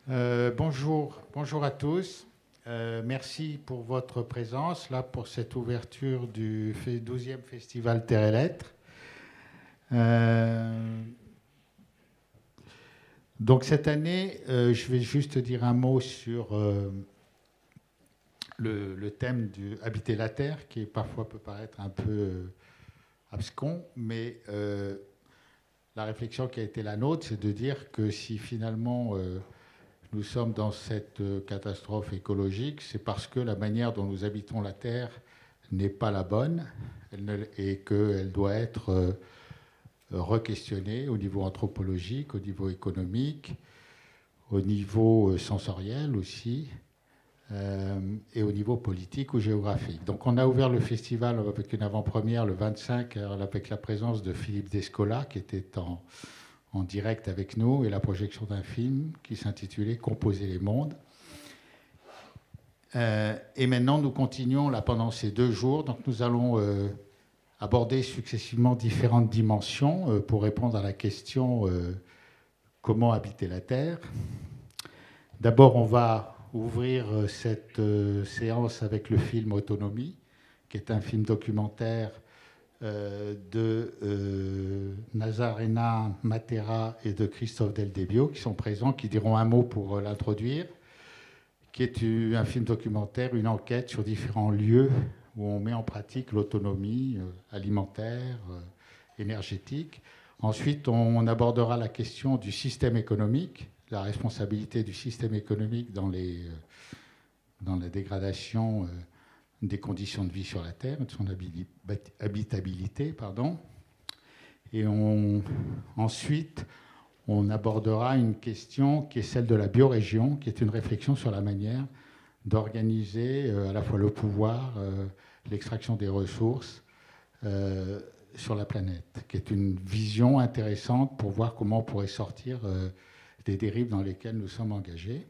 Bonjour à tous. Merci pour votre présence là pour cette ouverture du 12e Festival Terre et Lettres. Donc cette année, je vais juste dire un mot sur le thème du habiter la terre, qui parfois peut paraître un peu abscon, mais la réflexion qui a été la nôtre, c'est de dire que si finalement nous sommes dans cette catastrophe écologique, c'est parce que la manière dont nous habitons la terre n'est pas la bonne et qu'elle doit être re-questionnée au niveau anthropologique, au niveau économique, au niveau sensoriel aussi, et au niveau politique ou géographique. Donc on a ouvert le festival avec une avant-première le 25 avec la présence de Philippe Descola qui était en direct avec nous et la projection d'un film qui s'intitulait Composer les mondes. Et maintenant nous continuons là pendant ces 2 jours. Donc nous allons aborder successivement différentes dimensions pour répondre à la question comment habiter la Terre. D'abord on va ouvrir cette séance avec le film Autonomie, qui est un film documentaire de Nazarena Matera et de Christophe Deldebio, qui sont présents, qui diront un mot pour l'introduire, qui est un film documentaire, une enquête sur différents lieux où on met en pratique l'autonomie alimentaire, énergétique. Ensuite, on abordera la question du système économique, la responsabilité du système économique dans la dégradation des conditions de vie sur la Terre, de son habitabilité. Et ensuite, on abordera une question qui est celle de la biorégion, qui est une réflexion sur la manière d'organiser à la fois le pouvoir, l'extraction des ressources sur la planète, qui est une vision intéressante pour voir comment on pourrait sortir des dérives dans lesquelles nous sommes engagés.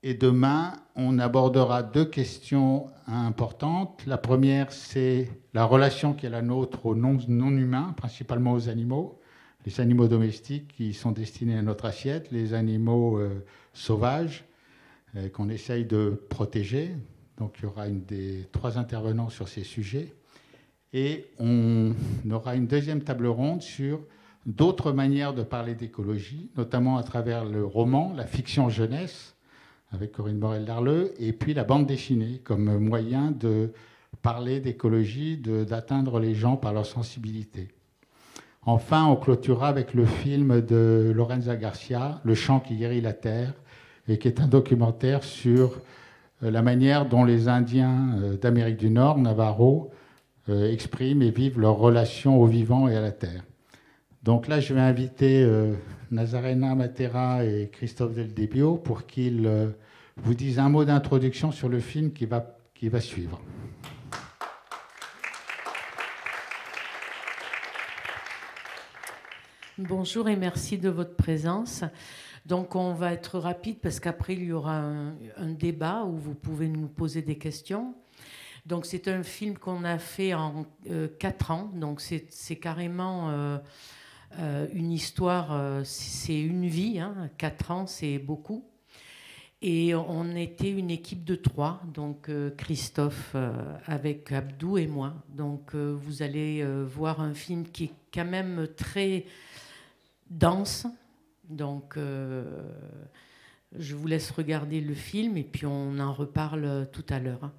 Et demain, on abordera 2 questions importantes. La première, c'est la relation qui est la nôtre aux non-humains, principalement aux animaux, les animaux domestiques qui sont destinés à notre assiette, les animaux sauvages qu'on essaye de protéger. Donc il y aura 3 intervenants sur ces sujets. Et on aura une deuxième table ronde sur d'autres manières de parler d'écologie, notamment à travers le roman, la fiction jeunesse, avec Corinne Morel-Darleux, et puis la bande dessinée, comme moyen de parler d'écologie, d'atteindre les gens par leur sensibilité. Enfin, on clôturera avec le film de Lorenza Garcia, Le chant qui guérit la terre, et qui est un documentaire sur la manière dont les Indiens d'Amérique du Nord, Navajo, expriment et vivent leur relation au vivant et à la terre. Donc là, je vais inviter Nazarena Matera et Christophe Deldebio pour qu'ils vous disent un mot d'introduction sur le film qui va suivre. Bonjour et merci de votre présence. Donc on va être rapide parce qu'après il y aura un débat où vous pouvez nous poser des questions. Donc c'est un film qu'on a fait en 4 ans, donc c'est carrément une histoire, c'est une vie, 4 ans c'est beaucoup. Et on était une équipe de 3, donc Christophe avec Abdou et moi. Donc vous allez voir un film qui est quand même très dense. Donc je vous laisse regarder le film et puis on en reparle tout à l'heure.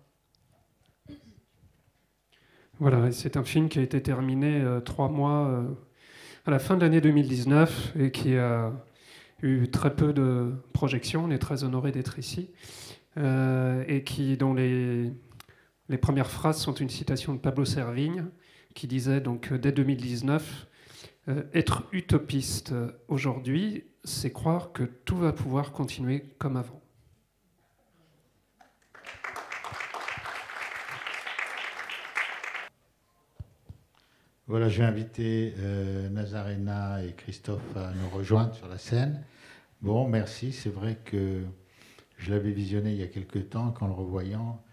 Voilà, c'est un film qui a été terminé 3 mois à la fin de l'année 2019 et qui a eu très peu de projections. On est très honorés d'être ici. Et dont les premières phrases sont une citation de Pablo Servigne qui disait donc dès 2019 être utopiste aujourd'hui, c'est croire que tout va pouvoir continuer comme avant. Voilà, je vais inviter Nazarena et Christophe à nous rejoindre sur la scène. Bon, merci. C'est vrai que je l'avais visionné il y a quelque temps. Qu'en le revoyant,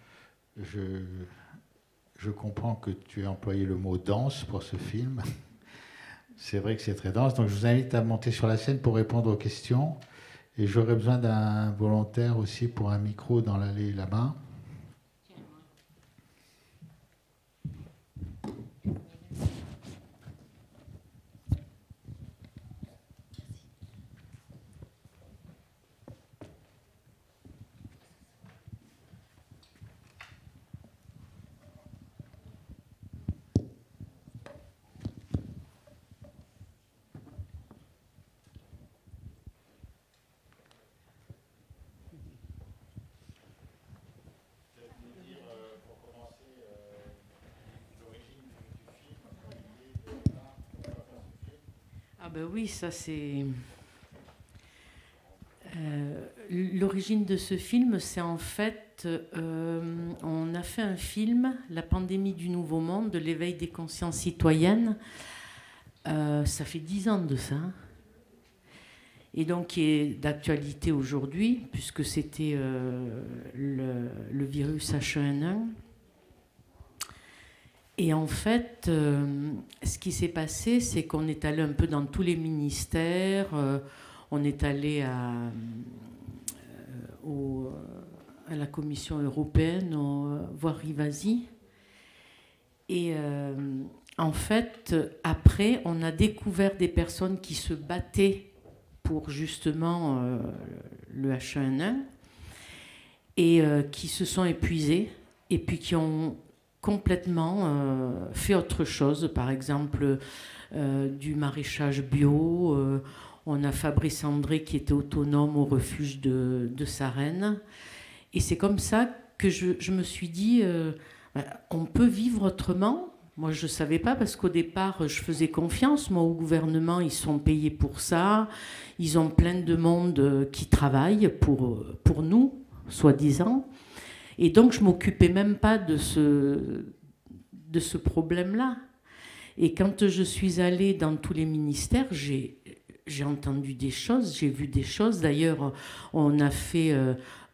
je comprends que tu aies employé le mot dense pour ce film. C'est vrai que c'est très dense. Donc je vous invite à monter sur la scène pour répondre aux questions. Et j'aurais besoin d'un volontaire aussi pour un micro dans l'allée là-bas. Ah ben oui, ça c'est... l'origine de ce film, c'est en fait... on a fait un film, La pandémie du Nouveau Monde, de l'éveil des consciences citoyennes. Ça fait 10 ans de ça. Et donc qui est d'actualité aujourd'hui, puisque c'était le virus H1N1. Et en fait, ce qui s'est passé, c'est qu'on est allé un peu dans tous les ministères, on est allé à la Commission européenne, voir Rivasi. Et en fait, après, on a découvert des personnes qui se battaient pour justement le H1N1 et qui se sont épuisées et puis qui ont complètement fait autre chose, par exemple du maraîchage bio. On a Fabrice André qui était autonome au refuge de Sarenne. Et c'est comme ça que je me suis dit, on peut vivre autrement. Moi, je ne savais pas parce qu'au départ, je faisais confiance. Moi, au gouvernement, ils sont payés pour ça. Ils ont plein de monde qui travaille pour nous, soi-disant. Et donc, je ne m'occupais même pas de ce problème-là. Et quand je suis allée dans tous les ministères, j'ai entendu des choses, j'ai vu des choses. D'ailleurs, on a fait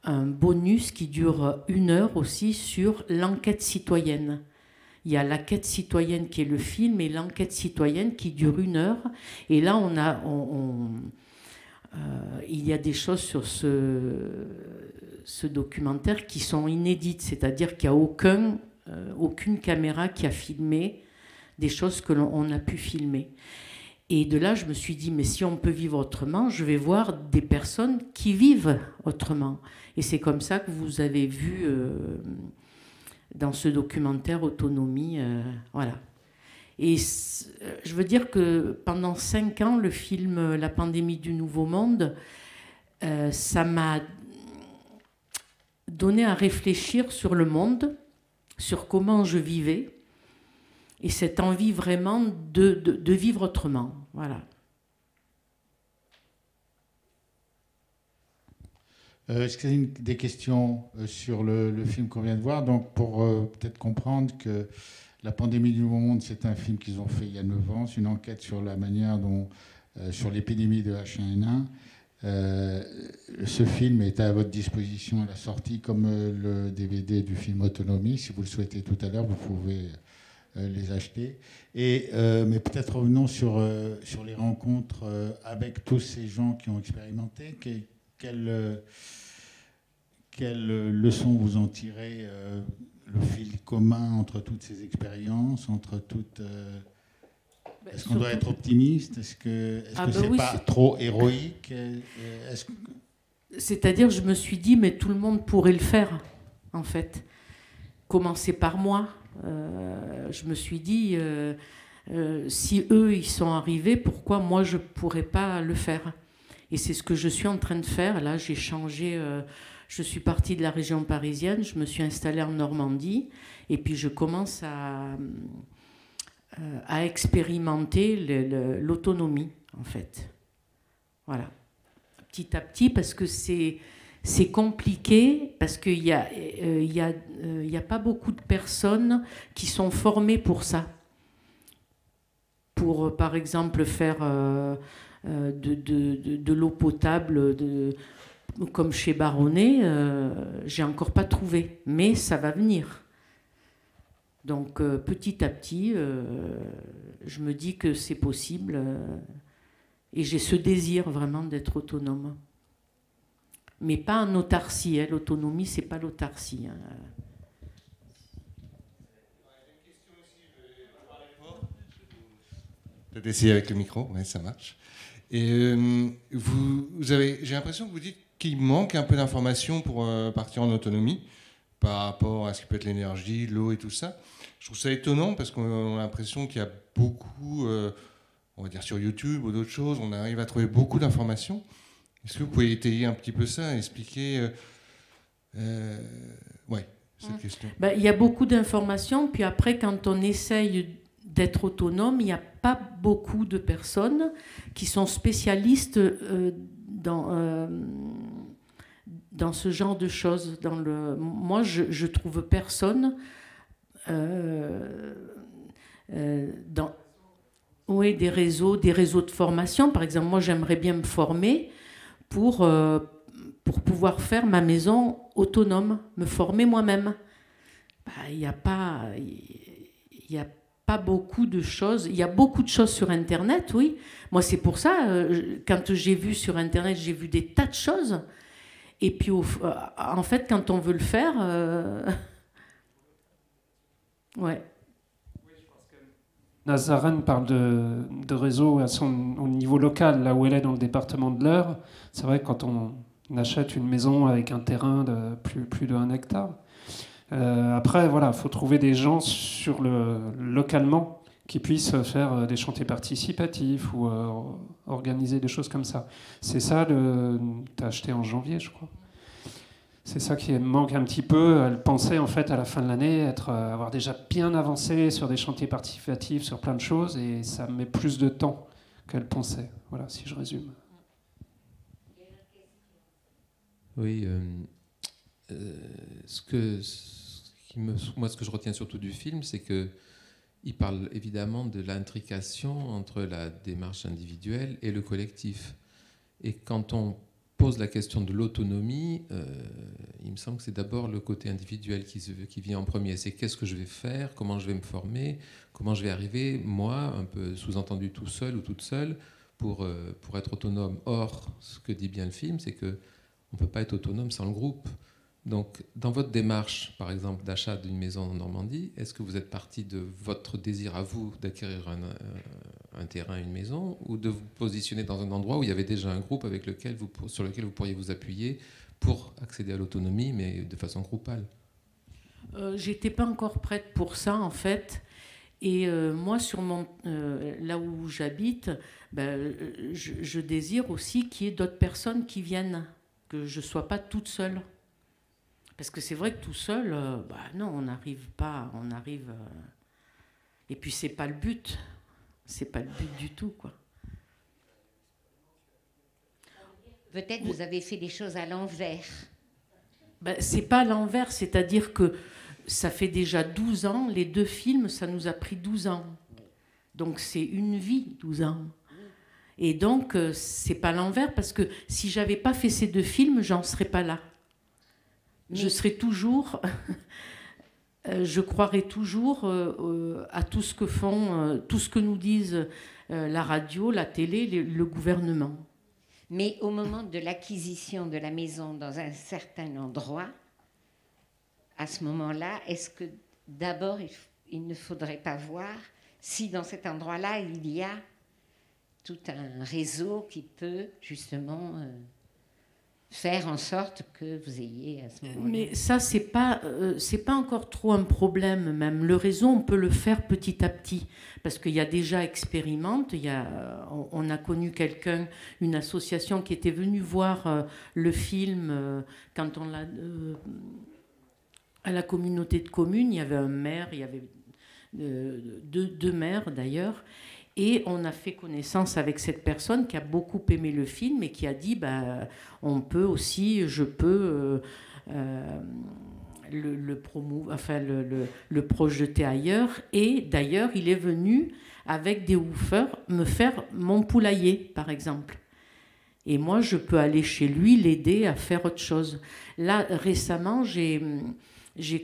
un bonus qui dure 1 heure aussi sur l'enquête citoyenne. Il y a la quête citoyenne qui est le film et l'enquête citoyenne qui dure 1 heure. Et là, il y a des choses sur ce documentaire qui sont inédites, c'est-à-dire qu'il n'y a aucune caméra qui a filmé des choses que l'on a pu filmer. Et de là, je me suis dit, mais si on peut vivre autrement, je vais voir des personnes qui vivent autrement. Et c'est comme ça que vous avez vu dans ce documentaire Autonomie, voilà. Et je veux dire que pendant 5 ans, le film La pandémie du Nouveau Monde, ça m'a donné à réfléchir sur le monde, sur comment je vivais, et cette envie vraiment de vivre autrement. Voilà. Est-ce qu'il y a des questions sur le film qu'on vient de voir? Donc, pour peut-être comprendre que La pandémie du Nouveau Monde, c'est un film qu'ils ont fait il y a 9 ans. C'est une enquête sur la manière dont, sur l'épidémie de H1N1. Ce film est à votre disposition à la sortie, comme le DVD du film Autonomie. Si vous le souhaitez tout à l'heure, vous pouvez les acheter. Mais peut-être revenons sur les rencontres avec tous ces gens qui ont expérimenté. Quelles leçons vous en tirez, le fil commun entre toutes ces expériences, entre toutes... Est-ce qu'on doit être optimiste? Est-ce que c'est oui, pas trop héroïque? C'est-à-dire, je me suis dit, mais tout le monde pourrait le faire, en fait. Commencer par moi. Je me suis dit, si eux, ils sont arrivés, pourquoi moi, je ne pourrais pas le faire? Et c'est ce que je suis en train de faire. Là, j'ai changé... je suis partie de la région parisienne, je me suis installée en Normandie, et puis je commence à expérimenter l'autonomie, en fait. Voilà. Petit à petit, parce que c'est compliqué, parce qu'il y a pas beaucoup de personnes qui sont formées pour ça. Pour, par exemple, faire de l'eau potable, comme chez Baronnet, j'ai encore pas trouvé, mais ça va venir. Donc petit à petit, je me dis que c'est possible et j'ai ce désir vraiment d'être autonome. mais pas en autarcie. Hein. L'autonomie, c'est pas l'autarcie. Hein. Peut-être essayer avec le micro, oui, ça marche. Et j'ai l'impression que vous dites qu'il manque un peu d'informations pour partir en autonomie par rapport à ce qui peut être l'énergie, l'eau et tout ça. Je trouve ça étonnant parce qu'on a l'impression qu'il y a beaucoup, on va dire sur YouTube ou d'autres choses, on arrive à trouver beaucoup d'informations. Est-ce que vous pouvez étayer un petit peu ça, expliquer cette question? Il y a beaucoup d'informations, puis après, quand on essaye d'être autonome, il n'y a pas beaucoup de personnes qui sont spécialistes dans ce genre de choses. Moi, je trouve personne des réseaux de formation. Par exemple, moi, j'aimerais bien me former pour pouvoir faire ma maison autonome, me former moi-même. Il n'y a pas beaucoup de choses. Il y a beaucoup de choses sur Internet, oui. Moi, c'est pour ça, quand j'ai vu sur Internet, j'ai vu des tas de choses. Et puis, en fait, quand on veut le faire... ouais. Nazaren parle de réseau au niveau local, là où elle est dans le département de l'Eure. C'est vrai que quand on achète une maison avec un terrain de plus de 1 hectare, après, voilà, il faut trouver des gens localement qui puissent faire des chantiers participatifs ou organiser des choses comme ça. C'est ça, tu as acheté en janvier, je crois. C'est ça qui manque un petit peu. Elle pensait en fait à la fin de l'année avoir déjà bien avancé sur des chantiers participatifs, sur plein de choses, et ça met plus de temps qu'elle pensait. Voilà, si je résume. Oui, ce que je retiens surtout du film, c'est qu'il parle évidemment de l'intrication entre la démarche individuelle et le collectif. Et quand on pose la question de l'autonomie, il me semble que c'est d'abord le côté individuel qui vient en premier. C'est qu'est-ce que je vais faire, comment je vais me former, comment je vais arriver, moi, un peu sous-entendu tout seul ou toute seule, pour être autonome. Or, ce que dit bien le film, c'est qu'on ne peut pas être autonome sans le groupe. Donc, dans votre démarche, par exemple, d'achat d'une maison en Normandie, est-ce que vous êtes parti de votre désir à vous d'acquérir un terrain, une maison, ou de vous positionner dans un endroit où il y avait déjà un groupe sur lequel vous pourriez vous appuyer pour accéder à l'autonomie, mais de façon groupale? J'étais pas encore prête pour ça, en fait. Et moi, là où j'habite, je désire aussi qu'il y ait d'autres personnes qui viennent, que je sois pas toute seule. Parce que c'est vrai que tout seul, non, on n'arrive pas, et puis c'est pas le but. C'est pas le but du tout, quoi. Peut-être vous avez fait les choses à l'envers. C'est pas à l'envers, c'est-à-dire que ça fait déjà 12 ans, les 2 films, ça nous a pris 12 ans. Donc c'est une vie, 12 ans. Et donc c'est pas à l'envers, parce que si j'avais pas fait ces 2 films, j'en serais pas là. Je serais toujours... je croirais toujours à tout ce que font, tout ce que nous disent la radio, la télé, le gouvernement. Mais au moment de l'acquisition de la maison dans un certain endroit, à ce moment-là, est-ce que d'abord il ne faudrait pas voir si dans cet endroit-là il y a tout un réseau qui peut justement... faire en sorte que vous ayez à ce moment-là. Mais ça, c'est pas encore trop un problème même. Le réseau, on peut le faire petit à petit. Parce qu'il y a déjà Expérimente, on a connu une association qui était venue voir le film quand on l'a... à la communauté de communes, il y avait un maire, il y avait deux maires d'ailleurs, et on a fait connaissance avec cette personne qui a beaucoup aimé le film et qui a dit on peut aussi, je peux le projeter ailleurs. Et d'ailleurs, il est venu avec des woofers me faire mon poulailler, par exemple. Et moi, je peux aller chez lui, l'aider à faire autre chose. Là, récemment, j'ai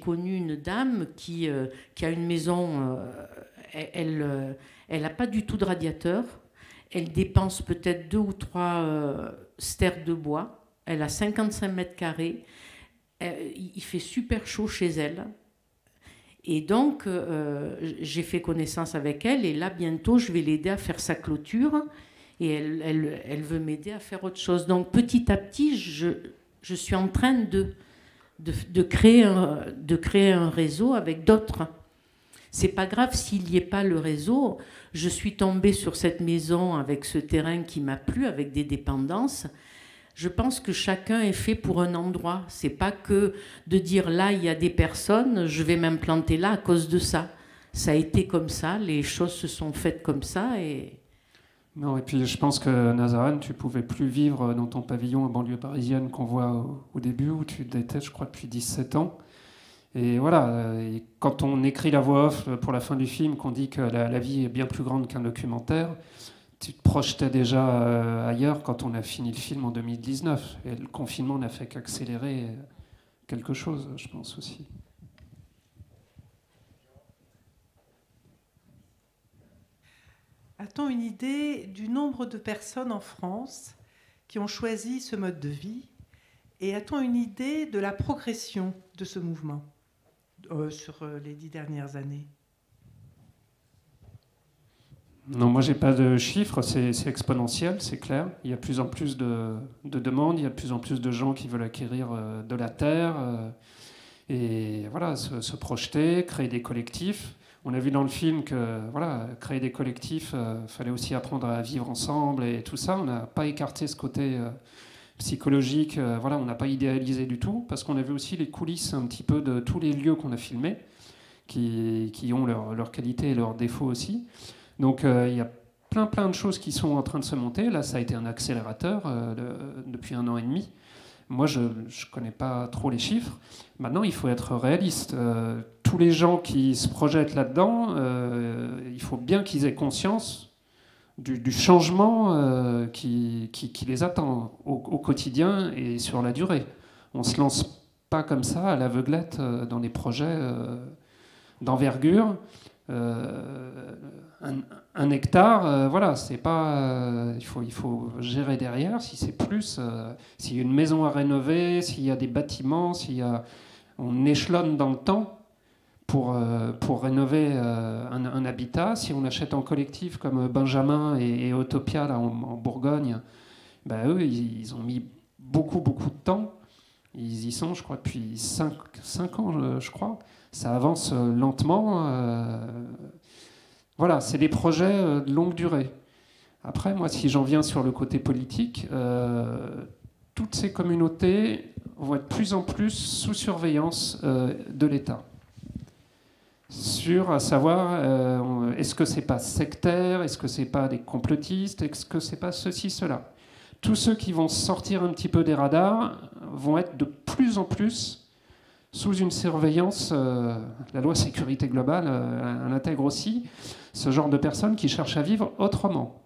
connu une dame qui a une maison... Elle n'a pas du tout de radiateur. Elle dépense peut-être 2 ou 3 stères de bois. Elle a 55 mètres carrés. Il fait super chaud chez elle. Et donc, j'ai fait connaissance avec elle. Et là, bientôt, je vais l'aider à faire sa clôture. Et elle veut m'aider à faire autre chose. Donc, petit à petit, je suis en train de créer un réseau avec d'autres. C'est pas grave s'il n'y ait pas le réseau. Je suis tombée sur cette maison avec ce terrain qui m'a plu, avec des dépendances. Je pense que chacun est fait pour un endroit. C'est pas que de dire là, il y a des personnes, je vais m'implanter là à cause de ça. Ça a été comme ça, les choses se sont faites comme ça. Non, et puis je pense que Nazarène, tu pouvais plus vivre dans ton pavillon en banlieue parisienne qu'on voit au début, où tu étais, je crois, depuis 17 ans. Et voilà, et quand on écrit la voix off pour la fin du film, qu'on dit que la vie est bien plus grande qu'un documentaire, tu te projetais déjà ailleurs quand on a fini le film en 2019. Et le confinement n'a fait qu'accélérer quelque chose, je pense aussi. A-t-on une idée du nombre de personnes en France qui ont choisi ce mode de vie? Et a-t-on une idée de la progression de ce mouvement sur les 10 dernières années? Non, moi, j'ai pas de chiffres, c'est exponentiel, c'est clair. Il y a de plus en plus de demandes, il y a de plus en plus de gens qui veulent acquérir de la terre et voilà, se projeter, créer des collectifs. On a vu dans le film que voilà, créer des collectifs, fallait aussi apprendre à vivre ensemble et tout ça. On n'a pas écarté ce côté psychologique, voilà, on n'a pas idéalisé du tout, parce qu'on a vu aussi les coulisses un petit peu de tous les lieux qu'on a filmés, qui ont leurs qualités et leurs défauts aussi. Donc il y a plein de choses qui sont en train de se monter. Là, ça a été un accélérateur depuis 1 an et demi. Moi, je ne connais pas trop les chiffres. Maintenant, il faut être réaliste. Tous les gens qui se projettent là-dedans, il faut bien qu'ils aient conscience du changement qui les attend au quotidien et sur la durée. On ne se lance pas comme ça à l'aveuglette dans des projets d'envergure. Un hectare, voilà, c'est pas. Il faut gérer derrière. Si c'est plus, s'il y a une maison à rénover, s'il y a des bâtiments, on échelonne dans le temps pour rénover un habitat. Si on achète en collectif comme Benjamin et Utopia là, en Bourgogne, ben, eux, ils ont mis beaucoup de temps. Ils y sont, je crois, depuis 5 ans, je crois. Ça avance lentement. Voilà, c'est des projets de longue durée. Après, moi, si j'en viens sur le côté politique, toutes ces communautés vont être de plus en plus sous surveillance de l'État. À savoir, est-ce que c'est pas sectaire, est-ce que c'est pas des complotistes, est-ce que c'est pas ceci, cela. Tous ceux qui vont sortir un petit peu des radars vont être de plus en plus sous une surveillance. La loi sécurité globale elle intègre aussi ce genre de personnes qui cherchent à vivre autrement.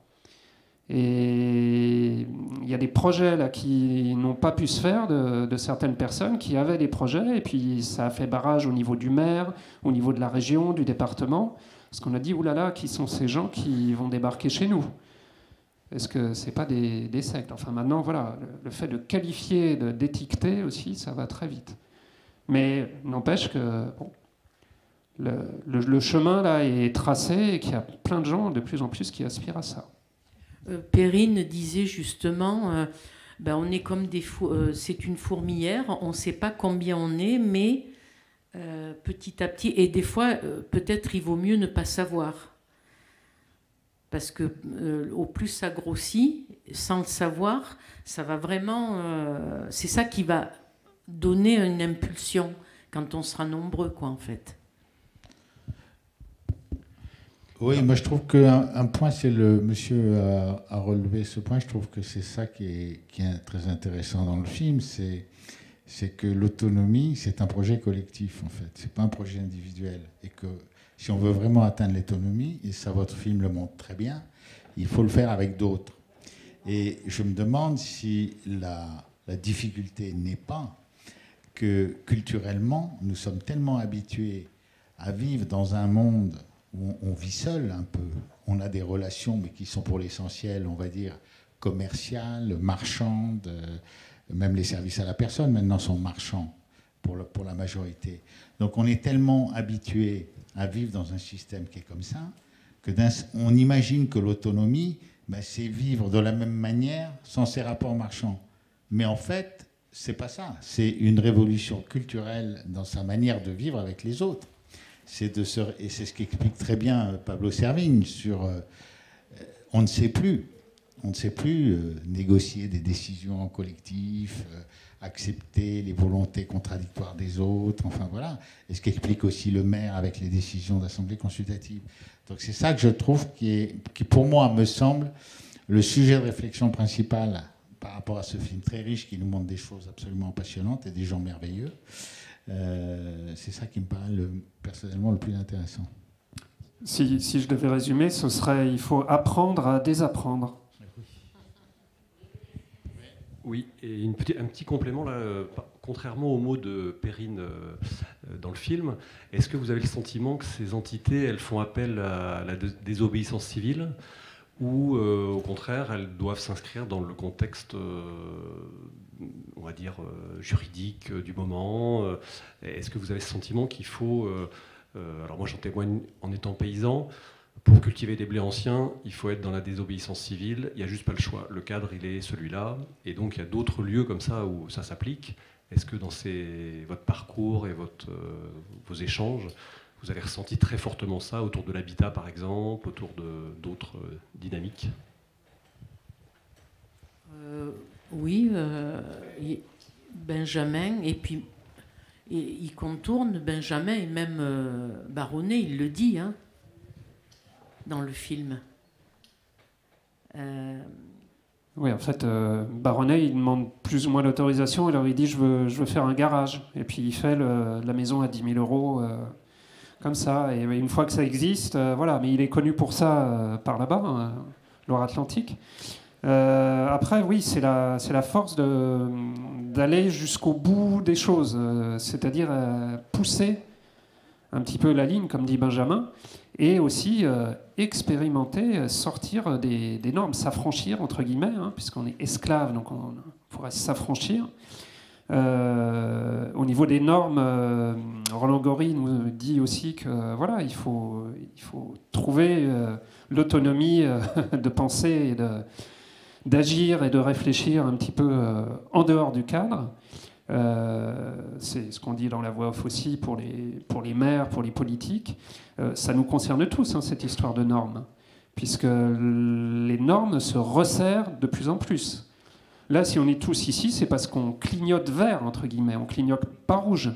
Et il y a des projets là qui n'ont pas pu se faire de certaines personnes qui avaient des projets, et puis ça a fait barrage au niveau du maire, au niveau de la région, du département, parce qu'on a dit oulala, qui sont ces gens qui vont débarquer chez nous? Est-ce que c'est pas des sectes? Enfin maintenant, voilà, le fait de qualifier, d'étiqueter aussi, ça va très vite. Mais n'empêche que bon, le chemin là est tracé et qu'il y a plein de gens de plus en plus qui aspirent à ça. Perrine disait justement, on est comme c'est une fourmilière, on ne sait pas combien on est, mais petit à petit, et des fois, peut-être il vaut mieux ne pas savoir. Parce que au plus ça grossit, sans le savoir, ça va vraiment. C'est ça qui va donner une impulsion quand on sera nombreux, quoi, en fait. Oui, moi je trouve qu'un point, c'est monsieur a relevé ce point, je trouve que c'est ça qui est très intéressant dans le film, c'est que l'autonomie, c'est un projet collectif, en fait, c'est pas un projet individuel, et que si on veut vraiment atteindre l'autonomie, et ça votre film le montre très bien, il faut le faire avec d'autres. Et je me demande si la difficulté n'est pas que culturellement, nous sommes tellement habitués à vivre dans un monde où on vit seul un peu. On a des relations, mais qui sont pour l'essentiel, on va dire, commerciales, marchandes, Même les services à la personne maintenant sont marchands pour la majorité. Donc on est tellement habitué à vivre dans un système qui est comme ça qu'on imagine que l'autonomie, c'est vivre de la même manière sans ces rapports marchands. Mais en fait, c'est pas ça. C'est une révolution culturelle dans sa manière de vivre avec les autres. Et c'est ce qu'explique très bien Pablo Servigne sur on ne sait plus négocier des décisions en collectif, accepter les volontés contradictoires des autres, enfin voilà. Et ce qu'explique aussi le maire avec les décisions d'assemblée consultative. Donc c'est ça que je trouve qui pour moi me semble le sujet de réflexion principal par rapport à ce film très riche qui nous montre des choses absolument passionnantes et des gens merveilleux. C'est ça qui me paraît personnellement le plus intéressant. Si je devais résumer, ce serait il faut apprendre à désapprendre. Oui, et un petit complément là, contrairement aux mots de Perrine dans le film, est-ce que vous avez le sentiment que ces entités, elles font appel à la désobéissance civile ou au contraire, elles doivent s'inscrire dans le contexte, on va dire, juridique du moment? Est-ce que vous avez ce sentiment qu'il faut... alors moi j'en témoigne en étant paysan, pour cultiver des blés anciens, il faut être dans la désobéissance civile, il n'y a juste pas le choix. Le cadre, il est celui-là, et donc il y a d'autres lieux comme ça où ça s'applique. Est-ce que dans votre parcours et vos échanges, vous avez ressenti très fortement ça autour de l'habitat, par exemple, autour d'autres dynamiques? Oui, Benjamin, et puis il contourne Benjamin, et même Baronnet, il le dit, hein, dans le film. Oui, en fait, Baronnet, il demande plus ou moins l'autorisation, alors il dit je veux faire un garage. Et puis il fait la maison à 10 000 euros, comme ça. Et une fois que ça existe, voilà. Mais il est connu pour ça par là-bas, Loire-Atlantique. Après, oui, c'est la force d'aller jusqu'au bout des choses, c'est-à-dire pousser un petit peu la ligne, comme dit Benjamin, et aussi expérimenter, sortir des normes, s'affranchir, entre guillemets, hein, puisqu'on est esclave, donc on pourrait s'affranchir. Au niveau des normes, Roland Gori nous dit aussi que voilà, il faut trouver l'autonomie de penser et d'agir et de réfléchir un petit peu en dehors du cadre. C'est ce qu'on dit dans la voix off aussi pour les maires, pour les politiques. Ça nous concerne tous, hein, cette histoire de normes, puisque les normes se resserrent de plus en plus. Là, si on est tous ici, c'est parce qu'on clignote vert, entre guillemets, on clignote pas rouge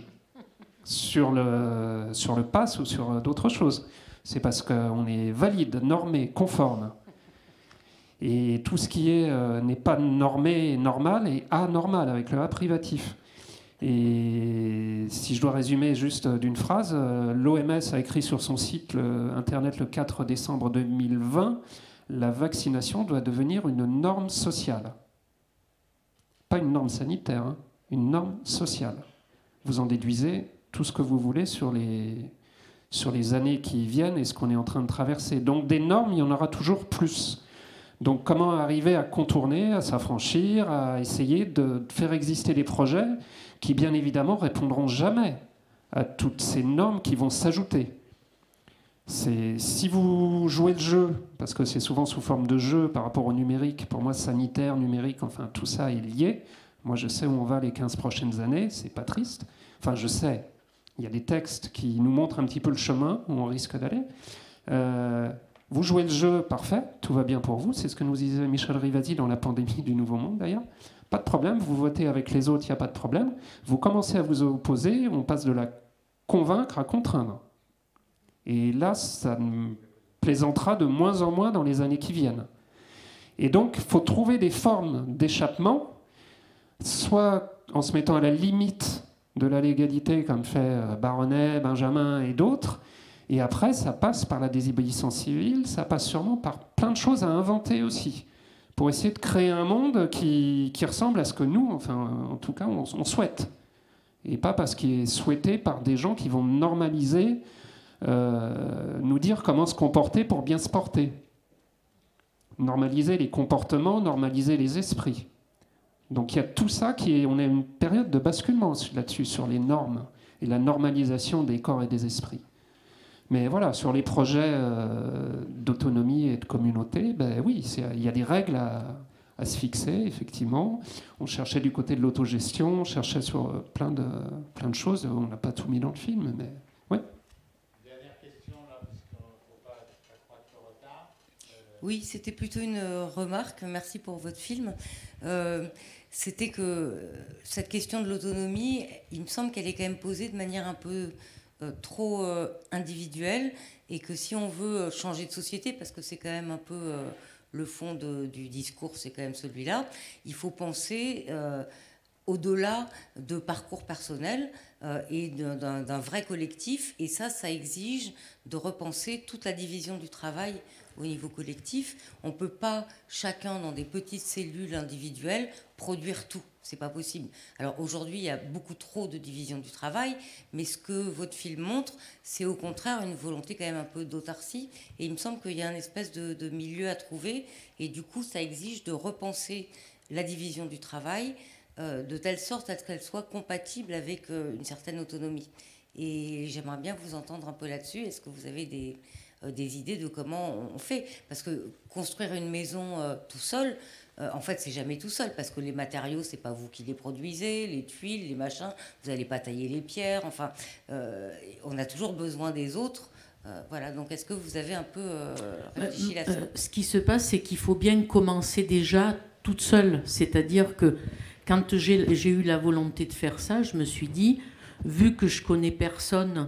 sur le pass ou sur d'autres choses. C'est parce qu'on est valide, normé, conforme. Et tout ce qui n'est pas normé, normal, est anormal, avec le A privatif. Et si je dois résumer juste d'une phrase, l'OMS a écrit sur son site internet le 4 décembre 2020, la vaccination doit devenir une norme sociale. Pas une norme sanitaire, hein, une norme sociale. Vous en déduisez tout ce que vous voulez sur les années qui viennent et ce qu'on est en train de traverser. Donc des normes, il y en aura toujours plus. Donc comment arriver à contourner, à s'affranchir, à essayer de faire exister des projets qui, bien évidemment, répondront jamais à toutes ces normes qui vont s'ajouter. Si vous jouez le jeu, parce que c'est souvent sous forme de jeu par rapport au numérique, pour moi sanitaire, numérique, enfin tout ça est lié. Moi je sais où on va les 15 prochaines années, c'est pas triste. Enfin je sais, il y a des textes qui nous montrent un petit peu le chemin où on risque d'aller. Vous jouez le jeu, parfait, tout va bien pour vous. C'est ce que nous disait Michel Rivasi dans La pandémie du Nouveau Monde, d'ailleurs. Pas de problème, vous votez avec les autres, il n'y a pas de problème. Vous commencez à vous opposer, on passe de la convaincre à contraindre. Et là, ça plaisantera de moins en moins dans les années qui viennent. Et donc, il faut trouver des formes d'échappement, soit en se mettant à la limite de la légalité, comme fait Baronnet, Benjamin et d'autres. Et après, ça passe par la désobéissance civile, ça passe sûrement par plein de choses à inventer aussi, pour essayer de créer un monde qui ressemble à ce que nous, enfin, en tout cas, on souhaite. Et pas parce qu'il est souhaité par des gens qui vont normaliser, nous dire comment se comporter pour bien se porter. Normaliser les comportements, normaliser les esprits. Donc il y a tout ça on a une période de basculement là-dessus, sur les normes et la normalisation des corps et des esprits. Mais voilà, sur les projets d'autonomie et de communauté, ben oui, il y a des règles à se fixer, effectivement. On cherchait du côté de l'autogestion, on cherchait sur plein de choses. On n'a pas tout mis dans le film, mais oui. Dernière question, là, parce qu'il ne faut pas accroître le retard. Oui, c'était plutôt une remarque. Merci pour votre film. C'était que cette question de l'autonomie, il me semble qu'elle est quand même posée de manière un peu trop individuelle, et que si on veut changer de société, parce que c'est quand même un peu le fond du discours, c'est quand même celui-là, il faut penser au-delà de parcours personnels et d'un vrai collectif, et ça exige de repenser toute la division du travail au niveau collectif. On ne peut pas, chacun dans des petites cellules individuelles, produire tout. C'est pas possible. Alors aujourd'hui, il y a beaucoup trop de division du travail, mais ce que votre film montre, c'est au contraire une volonté quand même un peu d'autarcie. Et il me semble qu'il y a une espèce de milieu à trouver. Et du coup, ça exige de repenser la division du travail de telle sorte à ce qu'elle soit compatible avec une certaine autonomie. Et j'aimerais bien vous entendre un peu là-dessus. Est-ce que vous avez des idées de comment on fait? Parce que construire une maison tout seul, en fait, c'est jamais tout seul, parce que les matériaux, c'est pas vous qui les produisez, les tuiles, les machins, vous n'allez pas tailler les pierres, enfin, on a toujours besoin des autres. Voilà, donc est-ce que vous avez un peu réfléchi là-dessus? Ce qui se passe, c'est qu'il faut bien commencer déjà toute seule. C'est-à-dire que quand j'ai eu la volonté de faire ça, je me suis dit, vu que je connais personne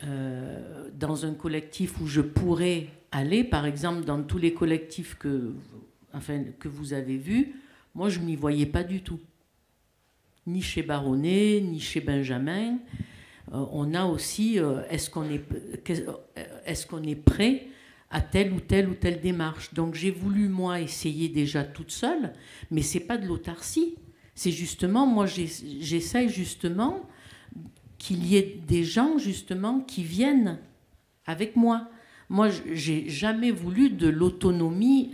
dans un collectif où je pourrais aller, par exemple, dans tous les collectifs que vous avez vus, moi, je ne m'y voyais pas du tout. Ni chez Baronnet, ni chez Benjamin. On a aussi, est-ce qu'on est prêt à telle ou telle démarche? Donc, j'ai voulu, moi, essayer déjà toute seule, mais ce n'est pas de l'autarcie. C'est justement, moi, j'essaye justement qu'il y ait des gens, justement, qui viennent avec moi. Moi, j'ai jamais voulu de l'autonomie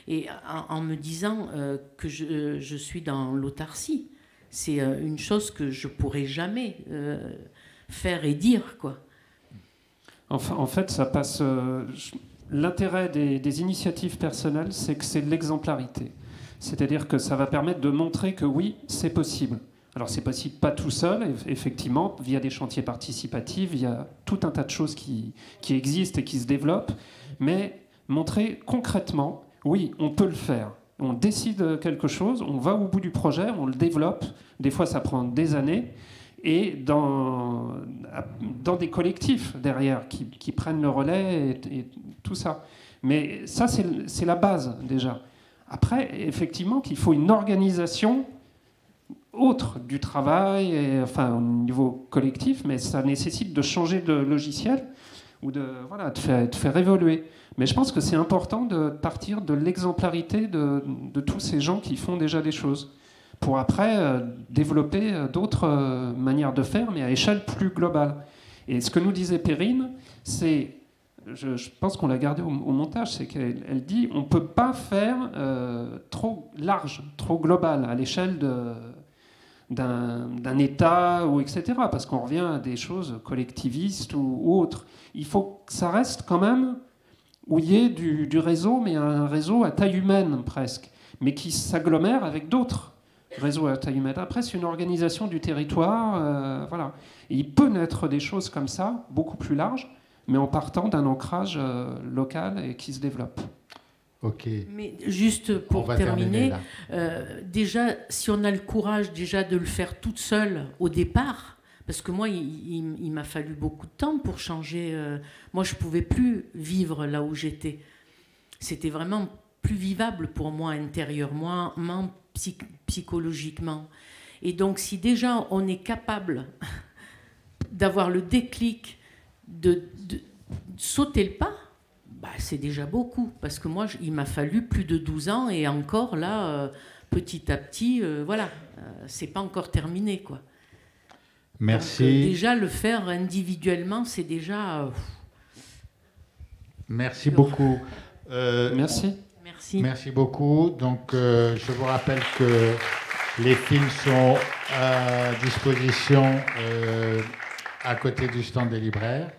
et en me disant que je suis dans l'autarcie. C'est une chose que je pourrais jamais faire et dire, quoi. Enfin, en fait, ça passe. L'intérêt des initiatives personnelles, c'est que c'est de l'exemplarité. C'est-à-dire que ça va permettre de montrer que oui, c'est possible. Alors c'est possible pas tout seul, effectivement, via des chantiers participatifs, il y a tout un tas de choses qui existent et qui se développent, mais montrer concrètement, oui, on peut le faire. On décide quelque chose, on va au bout du projet, on le développe, des fois ça prend des années, et dans des collectifs derrière qui prennent le relais et tout ça. Mais ça, c'est la base déjà. Après, effectivement, qu'il faut une organisation autre du travail, enfin au niveau collectif, mais ça nécessite de changer de logiciel ou de faire évoluer. Mais je pense que c'est important de partir de l'exemplarité de tous ces gens qui font déjà des choses, pour après développer d'autres manières de faire, mais à échelle plus globale. Et ce que nous disait Perrine, c'est, je pense qu'on l'a gardé au montage, c'est qu'elle dit on ne peut pas faire trop large, trop global, à l'échelle d'un État, ou etc., parce qu'on revient à des choses collectivistes ou autres. Il faut que ça reste quand même où il y ait du réseau, mais un réseau à taille humaine presque, mais qui s'agglomère avec d'autres réseaux à taille humaine. Après, c'est une organisation du territoire, voilà. Et il peut naître des choses comme ça, beaucoup plus larges, mais en partant d'un ancrage local et qui se développe. Ok. Mais juste pour terminer, déjà, si on a le courage déjà de le faire toute seule au départ, parce que moi, il m'a fallu beaucoup de temps pour changer. Moi, je ne pouvais plus vivre là où j'étais. C'était vraiment plus vivable pour moi intérieurement, psychologiquement. Et donc, si déjà on est capable d'avoir le déclic de sauter le pas, bah, c'est déjà beaucoup. Parce que moi, il m'a fallu plus de 12 ans et encore là, petit à petit, voilà, c'est pas encore terminé, quoi. Merci. Donc, déjà, le faire individuellement, c'est déjà... Merci beaucoup. Merci. Merci. Merci. Merci beaucoup. Donc, je vous rappelle que les films sont à disposition à côté du stand des libraires.